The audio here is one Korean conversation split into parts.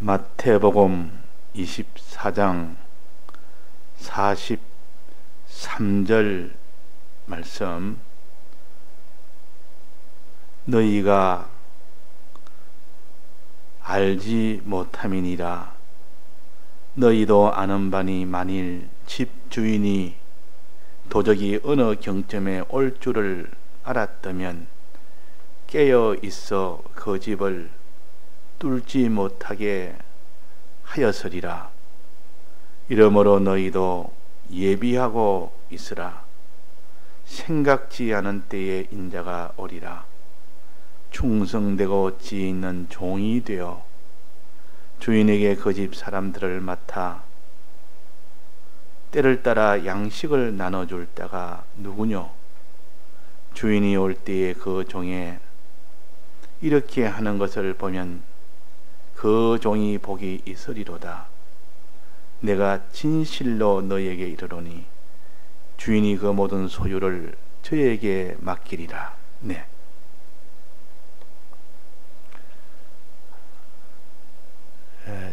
마태복음 24장 43절 말씀, 너희가 알지 못함이니라. 너희도 아는 바니 만일 집 주인이 도적이 어느 경점에 올 줄을 알았다면 깨어 있어 그 집을 뚫지 못하게 하였으리라. 이러므로 너희도 예비하고 있으라. 생각지 않은 때에 인자가 오리라. 충성되고 지혜 있는 종이 되어 주인에게 그 집 사람들을 맡아 때를 따라 양식을 나눠줄 때가 누구뇨? 주인이 올 때에 그 종에 이렇게 하는 것을 보면 그 종이 복이 있으리로다. 내가 진실로 너희에게 이르노니 주인이 그 모든 소유를 저에게 맡기리라. 네.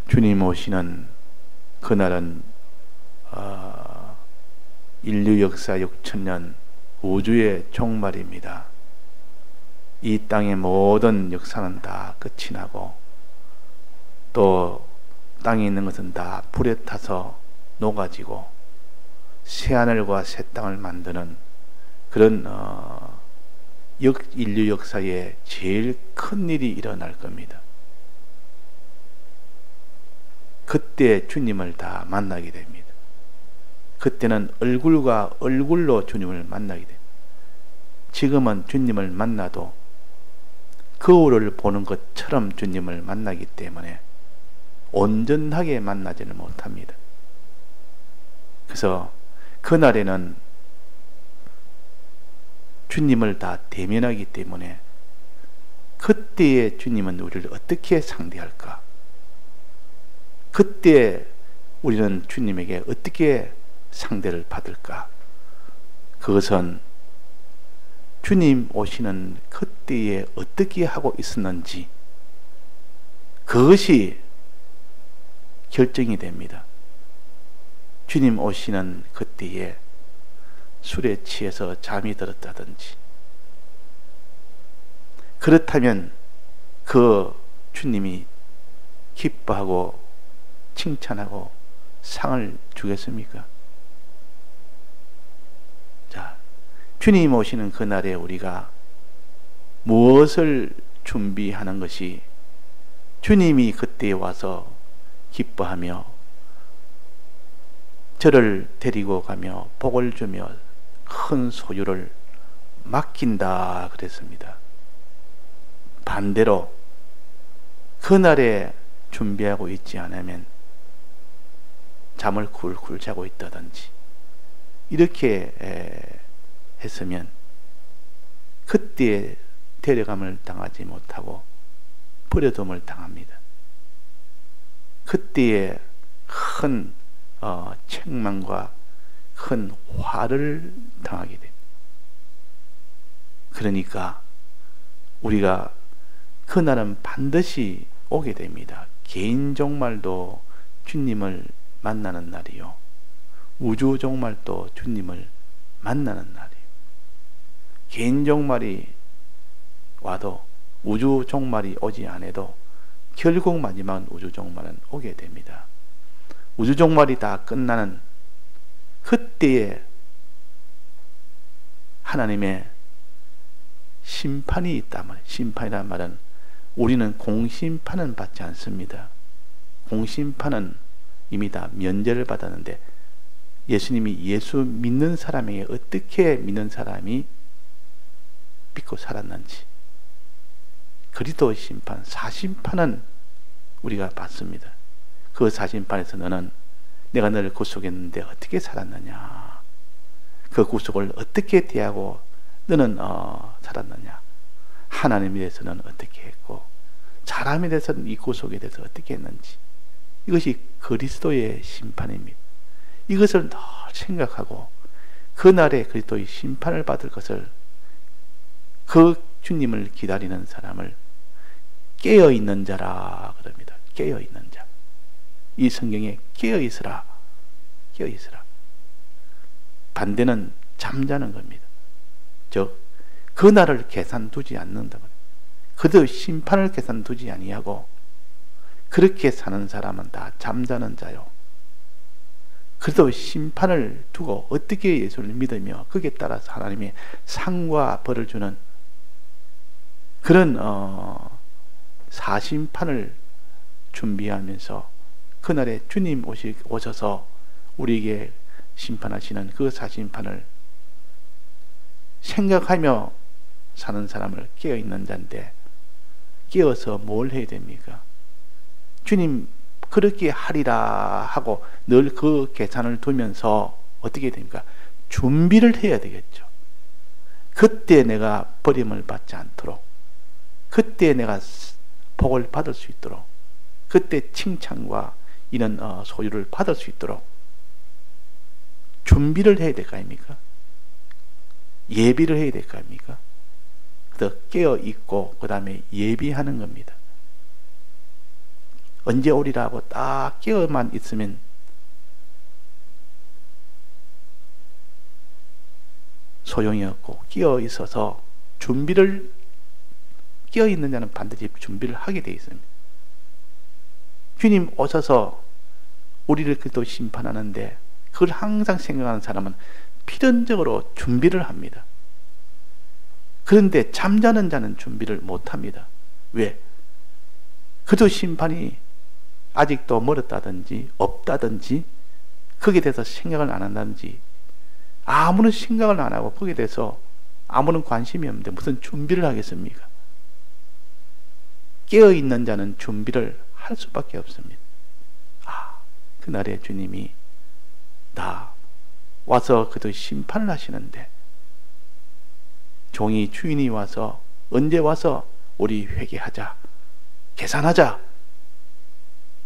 주님 오시는 그날은 인류 역사 6천년 우주의 종말입니다. 이 땅의 모든 역사는 다 끝이 나고 또 땅에 있는 것은 다 불에 타서 녹아지고 새하늘과 새 땅을 만드는 그런 인류 역사에 제일 큰 일이 일어날 겁니다. 그때 주님을 다 만나게 됩니다. 그때는 얼굴과 얼굴로 주님을 만나게 됩니다. 지금은 주님을 만나도 거울을 보는 것처럼 주님을 만나기 때문에 온전하게 만나지는 못합니다. 그래서 그날에는 주님을 다 대면하기 때문에 그때의 주님은 우리를 어떻게 상대할까? 그때 우리는 주님에게 어떻게 상대를 받을까? 그것은 주님 오시는 그때에 어떻게 하고 있었는지 그것이 결정이 됩니다. 주님 오시는 그때에 술에 취해서 잠이 들었다든지, 그렇다면 그 주님이 기뻐하고 칭찬하고 상을 주겠습니까? 자, 주님 오시는 그날에 우리가 무엇을 준비하는 것이 주님이 그때에 와서 기뻐하며 저를 데리고 가며 복을 주며 큰 소유를 맡긴다 그랬습니다. 반대로 그날에 준비하고 있지 않으면 잠을 굴굴 자고 있다든지 이렇게 했으면 그때 데려감을 당하지 못하고 버려둠을 당합니다. 그때에 큰 책망과 큰 화를 당하게 됩니다. 그러니까 우리가 그날은 반드시 오게 됩니다. 개인 종말도 주님을 만나는 날이요, 우주 종말도 주님을 만나는 날이요. 개인 종말이 와도 우주 종말이 오지 않아도 결국 마지막 우주 종말은 오게 됩니다. 우주 종말이 다 끝나는 그때에 하나님의 심판이 있단 말이에요. 심판이란 말은 우리는 공심판은 받지 않습니다. 공심판은 이미 다 면제를 받았는데 예수님이 예수 믿는 사람에게 어떻게 믿는 사람이 믿고 살았는지, 그리스도 심판, 사심판은 우리가 받습니다. 그 사심판에서 너는 내가 너를 구속했는데 어떻게 살았느냐, 그 구속을 어떻게 대하고 너는 살았느냐, 하나님에 대해서는 어떻게 했고 사람에 대해서는 이 구속에 대해서 어떻게 했는지, 이것이 그리스도의 심판입니다. 이것을 늘 생각하고 그날에 그리스도의 심판을 받을 것을, 그 주님을 기다리는 사람을 깨어있는 자라 그럽니다. 깨어있는 자. 이 성경에 깨어 있으라, 깨어 있으라. 반대는 잠자는 겁니다. 즉 그날을 계산 두지 않는다. 그도 심판을 계산 두지 아니하고 그렇게 사는 사람은 다 잠자는 자요. 그래도 심판을 두고 어떻게 예수를 믿으며 거기에 따라서 하나님의 상과 벌을 주는 그런 사심판을 준비하면서 그날에 주님 오셔서 우리에게 심판하시는 그 사심판을 생각하며 사는 사람을 깨어있는 자인데, 깨어서 뭘 해야 됩니까? 주님 그렇게 하리라 하고 늘 그 계산을 두면서 어떻게 됩니까? 준비를 해야 되겠죠. 그때 내가 버림을 받지 않도록, 그때 내가 복을 받을 수 있도록, 그때 칭찬과 이런 소유를 받을 수 있도록 준비를 해야 될 거 아닙니까? 예비를 해야 될 거 아닙니까? 그래서 깨어 있고 그 다음에 예비하는 겁니다. 언제 오리라고 딱 깨어만 있으면 소용이 없고, 깨어 있어서 준비를, 깨어 있는 자는 반드시 준비를 하게 되어 있습니다. 주님 오셔서 우리를 또 심판하는데 그걸 항상 생각하는 사람은 필연적으로 준비를 합니다. 그런데 잠자는 자는 준비를 못합니다. 왜? 그도 심판이 아직도 멀었다든지 없다든지 거기에 대해서 생각을 안 한다든지 아무런 생각을 안 하고 거기에 대해서 아무런 관심이 없는데 무슨 준비를 하겠습니까? 깨어있는 자는 준비를 할 수밖에 없습니다. 그날에 주님이 다 와서 그도 심판을 하시는데, 종이 주인이 와서 언제 와서 우리 회개하자, 계산하자,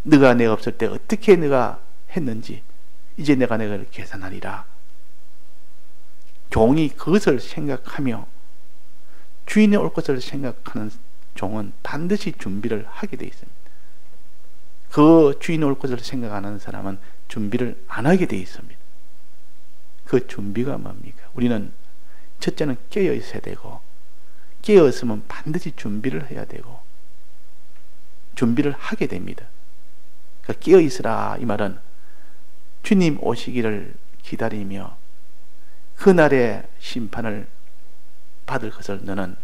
네가 내가 없을 때 어떻게 네가 했는지 이제 내가 너를 계산하리라. 종이 그것을 생각하며 주인이 올 것을 생각하는 종은 반드시 준비를 하게 되어 있습니다. 그 주인이 올 것을 생각하는 사람은 준비를 안 하게 되어 있습니다. 그 준비가 뭡니까? 우리는 첫째는 깨어 있어야 되고, 깨어 있으면 반드시 준비를 해야 되고 준비를 하게 됩니다. 그러니까 깨어 있으라 이 말은 주님 오시기를 기다리며 그날의 심판을 받을 것을 너는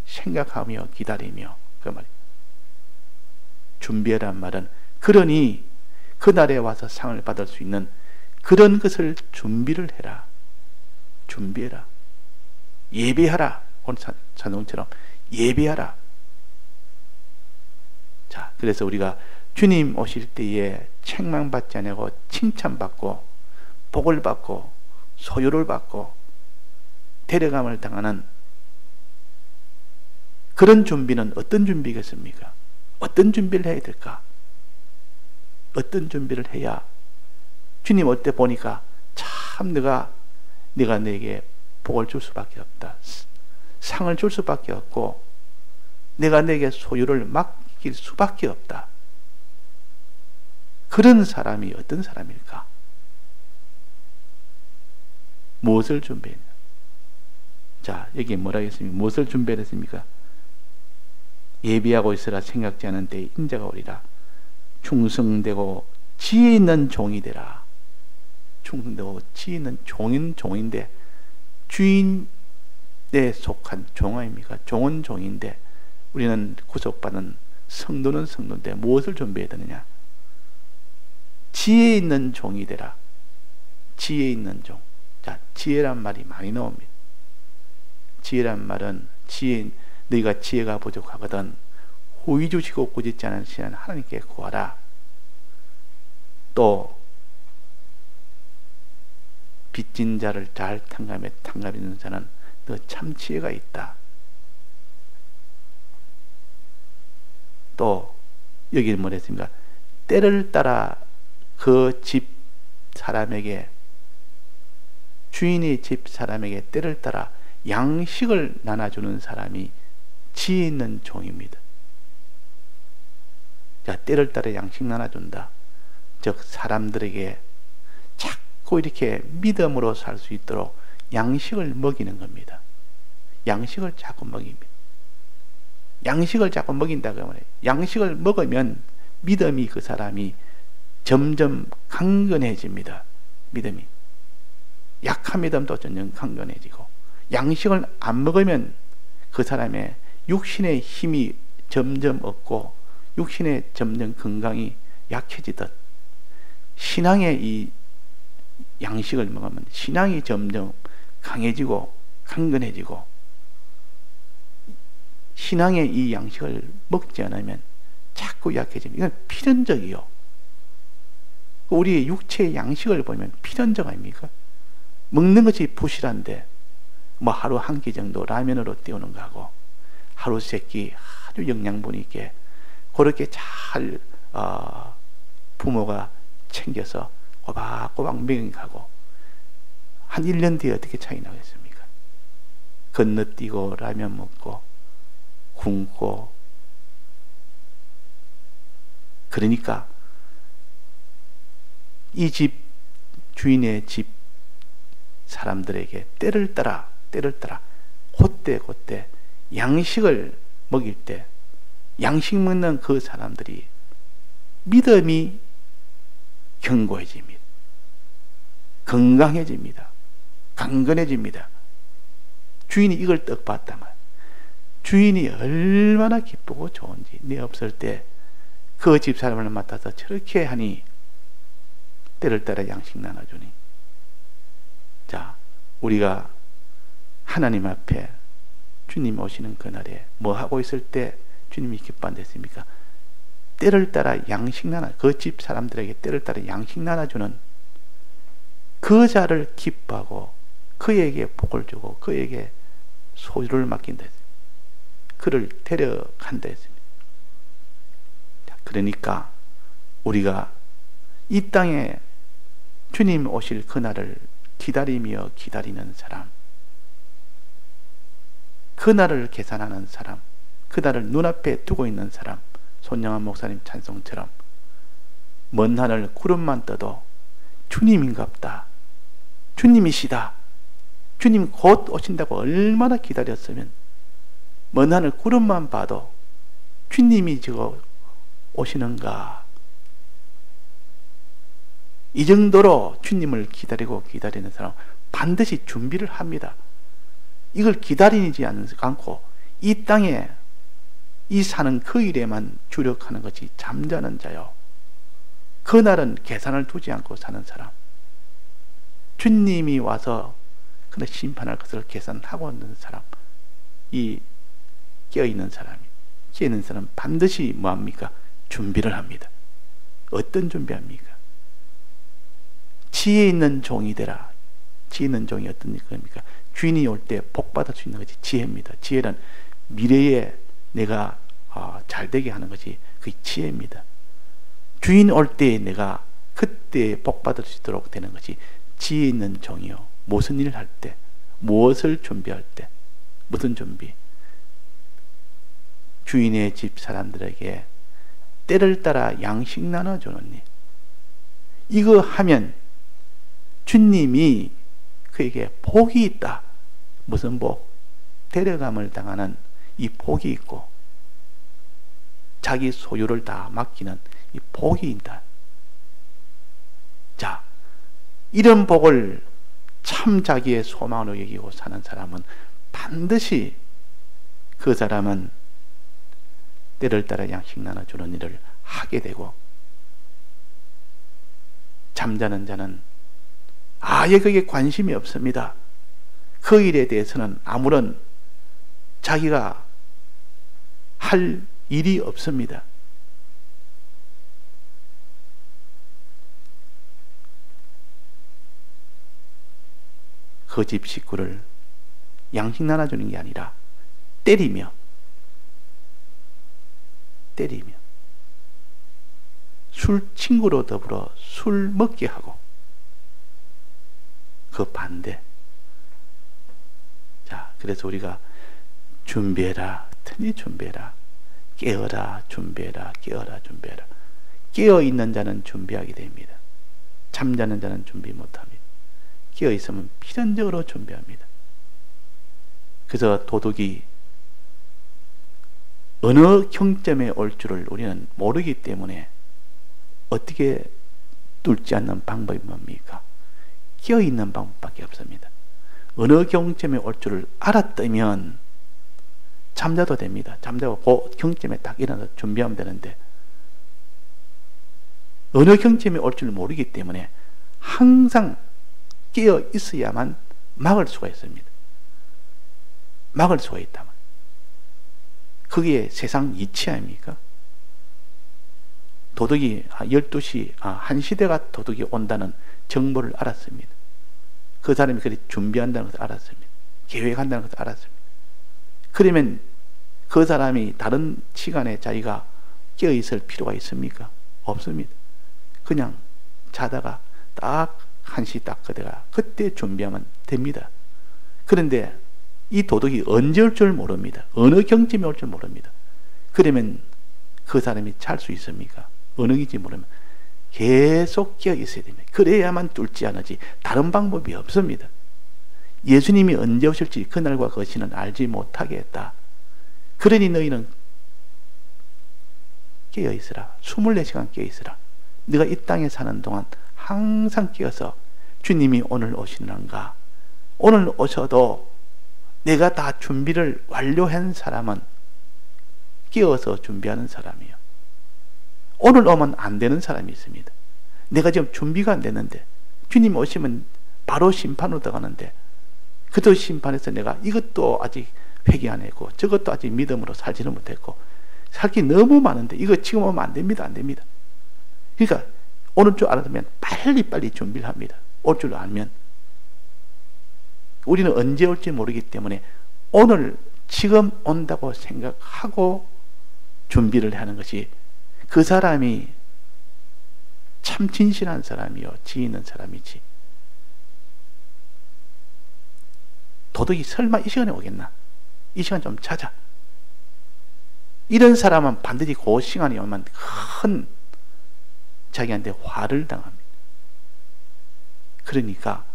생각하며 기다리며, 그 말이에요. 준비하란 말은 그러니 그날에 와서 상을 받을 수 있는 그런 것을 준비를 해라. 준비해라. 예비하라. 오늘 찬송처럼 예비하라. 자, 그래서 우리가 주님 오실 때에 책망받지 않고 칭찬받고 복을 받고 소유를 받고 데려감을 당하는 그런 준비는 어떤 준비겠습니까? 어떤 준비를 해야 될까? 어떤 준비를 해야 주님 올 때 보니까 참 네가 내게 복을 줄 수밖에 없다, 상을 줄 수밖에 없고 내가 내게 소유를 맡길 수밖에 없다. 그런 사람이 어떤 사람일까? 무엇을 준비했냐? 자, 여기 뭐라 했습니까? 무엇을 준비했습니까? 예비하고 있으라 생각지 않은 때에 인자가 오리라. 충성되고 지혜 있는 종이 되라. 충성되고 지혜 있는 종인데 주인에 속한 종 아닙니까? 종은 종인데 우리는 구속받은 성도는 성도인데 무엇을 준비해야 되느냐? 지혜 있는 종이 되라. 지혜 있는 종. 자, 지혜란 말이 많이 나옵니다. 지혜란 말은 너희가 지혜가 부족하거든 후히 주시고 꾸짖지 않으시는 하나님께 구하라. 또 빚진 자를 잘 탕감하는 자는 너 참 지혜가 있다. 또 여기 뭐라 했습니까? 때를 따라 그 집 사람에게, 주인의 집 사람에게 때를 따라 양식을 나눠주는 사람이 지혜 있는 종입니다. 자, 때를 따라 양식 나눠준다. 즉 사람들에게 자꾸 이렇게 믿음으로 살 수 있도록 양식을 먹이는 겁니다. 양식을 자꾸 먹입니다. 양식을 자꾸 먹인다고 말해요. 양식을 먹으면 믿음이 그 사람이 점점 강건해집니다. 믿음이. 약한 믿음도 점점 강건해지고, 양식을 안 먹으면 그 사람의 육신의 힘이 점점 없고 육신의 점점 건강이 약해지듯, 신앙의 이 양식을 먹으면 신앙이 점점 강해지고 강건해지고, 신앙의 이 양식을 먹지 않으면 자꾸 약해집니다. 이건 필연적이요. 우리의 육체의 양식을 보면 필연적 아닙니까? 먹는 것이 부실한데 뭐 하루 한 끼 정도 라면으로 때우는 거하고, 하루 세 끼 아주 영양분 있게 그렇게 잘 부모가 챙겨서 꼬박꼬박 먹이고 한 1년 뒤에 어떻게 차이 나겠습니까? 건너뛰고 라면 먹고 굶고. 그러니까 이 집 주인의 집 사람들에게 때를 따라 그때 양식을 먹일 때, 양식 먹는 그 사람들이 믿음이 견고해집니다. 건강해집니다. 강건해집니다. 주인이 이걸 떡 봤다면 주인이 얼마나 기쁘고 좋은지, 내 없을 때 그 집 사람을 맡아서 저렇게 하니 때를 따라 양식 나눠주니. 자, 우리가 하나님 앞에 주님 오시는 그날에 뭐 하고 있을 때 주님이 기뻐한댔습니까? 때를 따라 양식 나눠, 그 집 사람들에게 때를 따라 양식 나눠주는 그 자를 기뻐하고 그에게 복을 주고 그에게 소유를 맡긴다 했습니다. 그를 데려간다 했습니다. 그러니까 우리가 이 땅에 주님 오실 그날을 기다리며 기다리는 사람, 그날을 계산하는 사람, 그날을 눈앞에 두고 있는 사람, 손영한 목사님 찬송처럼 먼 하늘 구름만 떠도 주님인갑다, 주님이시다, 주님 곧 오신다고 얼마나 기다렸으면 먼 하늘 구름만 봐도 주님이 지금 오시는가, 이 정도로 주님을 기다리는 사람 반드시 준비를 합니다. 이걸 기다리지 않고 이 땅에 이 사는 그 일에만 주력하는 것이 잠자는 자요, 그날은 계산을 두지 않고 사는 사람, 주님이 와서 그날 심판할 것을 계산하고 있는 사람, 이 깨어있는 사람 반드시 뭐합니까? 준비를 합니다. 어떤 준비합니까? 지혜 있는 종이 되라. 지혜 있는 종이 어떤 겁니까? 주인이 올 때 복 받을 수 있는 것이 지혜입니다. 지혜는 미래에 내가 잘 되게 하는 것이 그 지혜입니다. 주인 올 때 내가 그때 복 받을 수 있도록 되는 것이 지혜 있는 종이요. 무슨 일을 할 때, 무엇을 준비할 때, 무슨 준비? 주인의 집 사람들에게 때를 따라 양식 나눠주는 일. 이거 하면 주님이 그에게 복이 있다. 무슨 복? 데려감을 당하는 이 복이 있고 자기 소유를 다 맡기는 이 복이 있다. 자, 이런 복을 참 자기의 소망으로 여기고 사는 사람은 반드시 그 사람은 때를 따라 양식 나눠주는 일을 하게 되고, 잠자는 자는 아예 그게 관심이 없습니다. 그 일에 대해서는 아무런 자기가 할 일이 없습니다. 그 집 식구를 양식 나눠주는 게 아니라 때리며 술 친구로 더불어 술 먹게 하고, 그 반대. 자, 그래서 우리가 준비해라, 튼히 준비해라, 깨어라, 준비해라, 깨어라, 준비해라. 깨어있는 자는 준비하게 됩니다. 잠자는 자는 준비 못합니다. 깨어있으면 필연적으로 준비합니다. 그래서 도둑이 어느 경점에 올 줄을 우리는 모르기 때문에 어떻게 뚫지 않는 방법이 뭡니까? 깨어있는 방법밖에 없습니다. 어느 경점에 올 줄을 알았다면 잠자도 됩니다. 잠자고 그 경점에 딱 일어나서 준비하면 되는데 어느 경점에 올 줄을 모르기 때문에 항상 깨어 있어야만 막을 수가 있습니다. 막을 수가 있다면 그게 세상 이치 아닙니까? 도둑이 12시, 1시대가 도둑이 온다는 정보를 알았습니다. 그 사람이 그렇게 준비한다는 것을 알았습니다. 계획한다는 것을 알았습니다. 그러면 그 사람이 다른 시간에 자기가 깨어있을 필요가 있습니까? 없습니다. 그냥 자다가 딱 1시 딱 그때 준비하면 됩니다. 그런데 이 도둑이 언제 올 줄 모릅니다. 어느 경점에 올 줄 모릅니다. 그러면 그 사람이 잘 수 있습니까? 어느 긴지 모르면 계속 깨어 있어야 됩니다. 그래야만 뚫지 않으지 다른 방법이 없습니다. 예수님이 언제 오실지 그날과 그 시는 알지 못하게 했다. 그러니 너희는 깨어 있으라. 24시간 깨어 있으라. 네가 이 땅에 사는 동안 항상 깨어서 주님이 오늘 오시는가? 오늘 오셔도 내가 다 준비를 완료한 사람은 깨어서 준비하는 사람이요. 오늘 오면 안 되는 사람이 있습니다. 내가 지금 준비가 안 되는데 주님 오시면 바로 심판으로 들어가는데 그도 심판에서 내가 이것도 아직 회개 안 했고 저것도 아직 믿음으로 살지는 못했고 살 게 너무 많은데 이거 지금 오면 안 됩니다. 안 됩니다. 그러니까 오늘 줄 알았으면 빨리 준비를 합니다. 올 줄 알면 우리는 언제 올지 모르기 때문에 오늘 지금 온다고 생각하고 준비를 하는 것이 그 사람이 참 진실한 사람이요 지혜 있는 사람이지. 도둑이 설마 이 시간에 오겠나? 이 시간 좀 자자. 이런 사람은 반드시 그 시간이 오면 큰 자기한테 화를 당합니다. 그러니까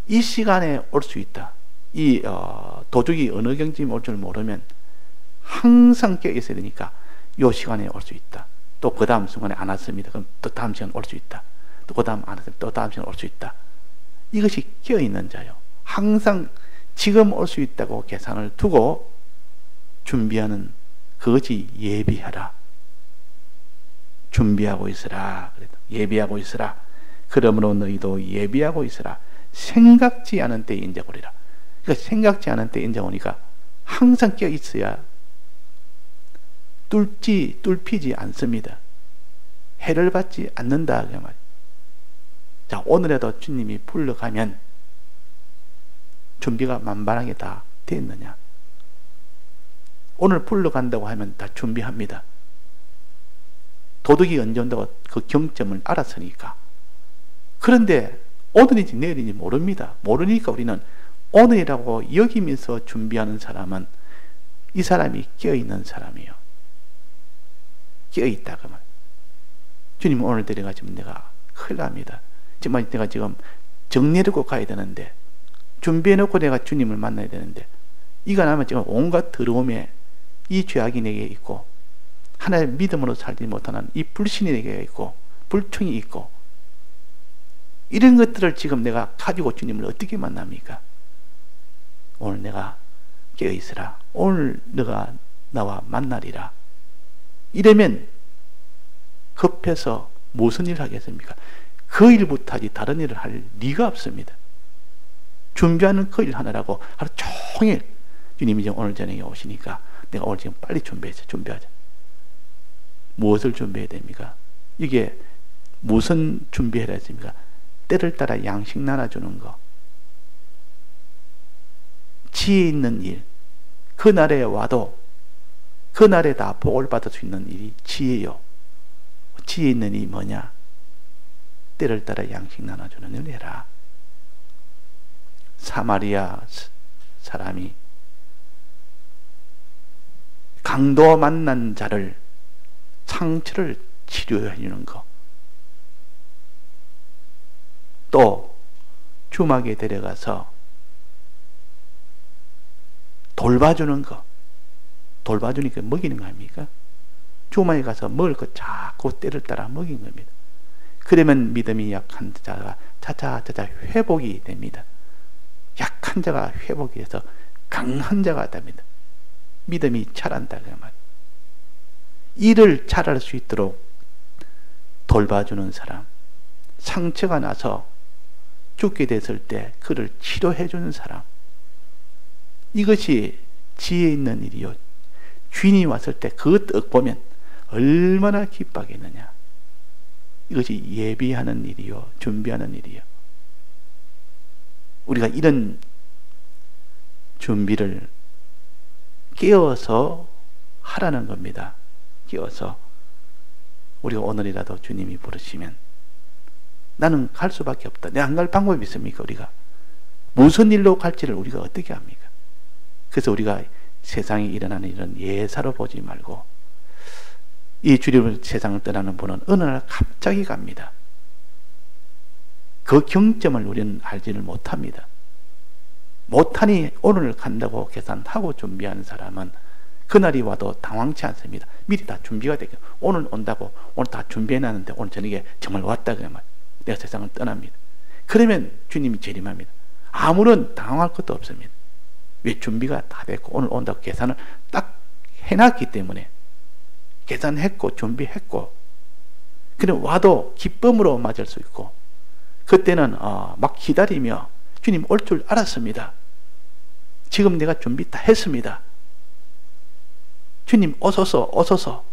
이 시간에 올 수 있다. 이 도둑이 어느 경지에 올 줄 모르면 항상 깨어 있어야 되니까 이 시간에 올 수 있다. 또 그 다음 순간에 안 왔습니다. 그럼 또 다음 시간 올 수 있다. 또 그 다음 안 왔으면 또 다음 시간 올 수 있다. 이것이 깨어 있는 자요. 항상 지금 올 수 있다고 계산을 두고 준비하는 그것이 예비하라. 준비하고 있으라. 예비하고 있으라. 그러므로 너희도 예비하고 있으라. 생각지 않은 때에 인자 오리라. 그러니까 생각지 않은 때에 인자 오니까 항상 깨어 있어야 뚫히지 않습니다. 해를 받지 않는다. 그 말. 자, 오늘에도 주님이 불러가면 준비가 만반하게 다 됐느냐? 오늘 불러간다고 하면 다 준비합니다. 도둑이 언제 온다고 그 경점을 알았으니까. 그런데 오늘인지 내일인지 모릅니다. 모르니까 우리는 오늘이라고 여기면서 준비하는 사람은 이 사람이 깨어있는 사람이에요. 깨어있다 그러면 주님 오늘 데려가시면 내가 큰일 납니다. 정말 내가 지금 정리해놓고 가야 되는데 준비해놓고 내가 주님을 만나야 되는데 이가 나면 지금 온갖 더러움에 이 죄악이 내게 있고 하나의 믿음으로 살지 못하는 이 불신이 내게 있고 불충이 있고 이런 것들을 지금 내가 가지고 주님을 어떻게 만납니까? 오늘 내가 깨어있으라. 오늘 너가 나와 만나리라. 이러면 급해서 무슨 일을 하겠습니까? 그 일부터 하지 다른 일을 할 리가 없습니다. 준비하는 그 일 하느라고 하루 종일 주님이 지금 오늘 저녁에 오시니까 내가 오늘 지금 빨리 준비하자. 무엇을 준비해야 됩니까? 이게 무슨 준비해야 됩니까? 때를 따라 양식 나눠주는 거, 지혜 있는 일, 그날에 와도 그날에 다 복을 받을 수 있는 일이 지혜요. 지혜 있는 일이 뭐냐? 때를 따라 양식 나눠주는 일을 해라. 사마리아 사람이 강도 만난 자를 상처를 치료해 주는 거, 또 주막에 데려가서 돌봐주는 거, 돌봐주니까 먹이는 거 아닙니까? 주막에 가서 먹을 거 자꾸 때를 따라 먹인 겁니다. 그러면 믿음이 약한 자가 차차차차 회복이 됩니다. 약한 자가 회복이 돼서 강한 자가 됩니다. 믿음이 자란다 그 말. 이를 잘할 수 있도록 돌봐주는 사람, 상처가 나서 죽게 됐을 때 그를 치료해 주는 사람, 이것이 지혜 있는 일이요. 주인이 왔을 때 그 떡 보면 얼마나 기뻐하겠느냐. 이것이 예비하는 일이요, 준비하는 일이요. 우리가 이런 준비를 깨어서 하라는 겁니다. 깨어서 우리가 오늘이라도 주님이 부르시면 나는 갈 수밖에 없다. 내가 안 갈 방법이 있습니까? 우리가 무슨 일로 갈지를 우리가 어떻게 합니까? 그래서 우리가 세상에 일어나는 이런 예사로 보지 말고, 이 주님을 세상을 떠나는 분은 어느 날 갑자기 갑니다. 그 경점을 우리는 알지를 못합니다. 못하니 오늘 간다고 계산하고 준비하는 사람은 그날이 와도 당황치 않습니다. 미리 다 준비가 되게, 오늘 온다고 오늘 다 준비해놨는데 오늘 저녁에 정말 왔다 그러면 내가 세상을 떠납니다. 그러면 주님이 재림합니다. 아무런 당황할 것도 없습니다. 왜? 준비가 다 됐고 오늘 온다고 계산을 딱 해놨기 때문에, 계산했고 준비했고, 그럼 와도 기쁨으로 맞을 수 있고, 그때는 막 기다리며 주님 올 줄 알았습니다. 지금 내가 준비 다 했습니다. 주님 오소서 오소서.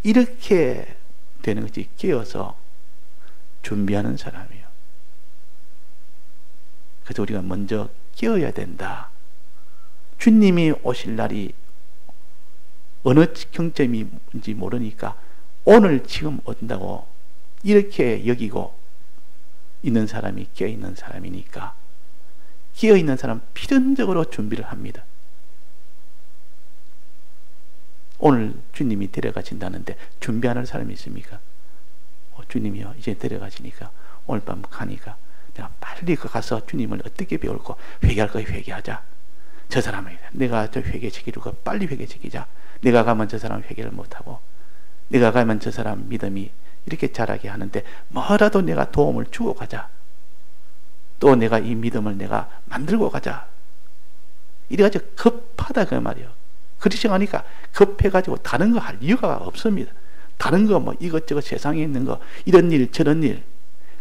이렇게 되는 것이 깨어서 준비하는 사람이에요. 그래서 우리가 먼저 깨어야 된다. 주님이 오실 날이 어느 경점인지 모르니까 오늘 지금 온다고 이렇게 여기고 있는 사람이 깨어있는 사람이니까, 깨어있는 사람 필연적으로 준비를 합니다. 오늘 주님이 데려가신다는데 준비하는 사람이 있습니까? 주님이요 이제 데려가시니까 오늘 밤 가니까 내가 빨리 가서 주님을 어떻게 배울고 회개할 거 회개하자. 저 사람에게 내가 저 회개시키고 빨리 회개시키자. 내가 가면 저 사람 회개를 못하고, 내가 가면 저 사람 믿음이 이렇게 자라게 하는데 뭐라도 내가 도움을 주고 가자. 또 내가 이 믿음을 내가 만들고 가자. 이래가지고 급하다 그 말이에요. 그렇지 않으니까 급해가지고 다른 거 할 이유가 없습니다. 다른 거 뭐 이것저것 세상에 있는 거 이런 일 저런 일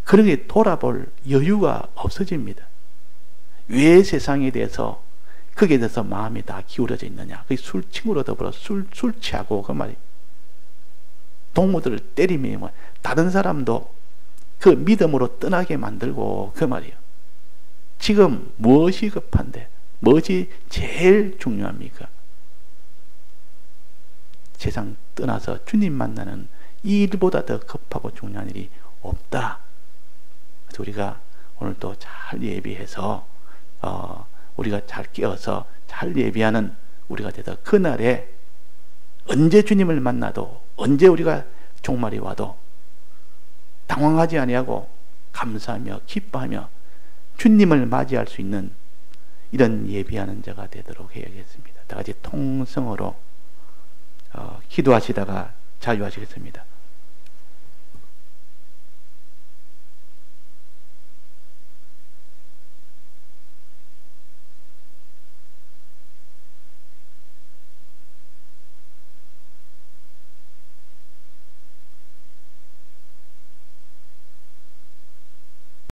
그런 게 돌아볼 여유가 없어집니다. 왜 세상에 대해서 거기에 대해서 마음이 다 기울어져 있느냐. 그 술 친구로 더불어 술 취하고 그 말이 동무들을 때리며 다른 사람도 그 믿음으로 떠나게 만들고 그 말이에요. 지금 무엇이 급한데 무엇이 제일 중요합니까? 세상 떠나서 주님 만나는 이 일보다 더 급하고 중요한 일이 없다. 그래서 우리가 오늘도 잘 예비해서 우리가 잘 깨어서 잘 예비하는 우리가 되서 그날에 언제 주님을 만나도 언제 우리가 종말이 와도 당황하지 아니하고 감사하며 기뻐하며 주님을 맞이할 수 있는 이런 예비하는 자가 되도록 해야겠습니다. 다 같이 통성으로 기도하시다가 자유하시겠습니다.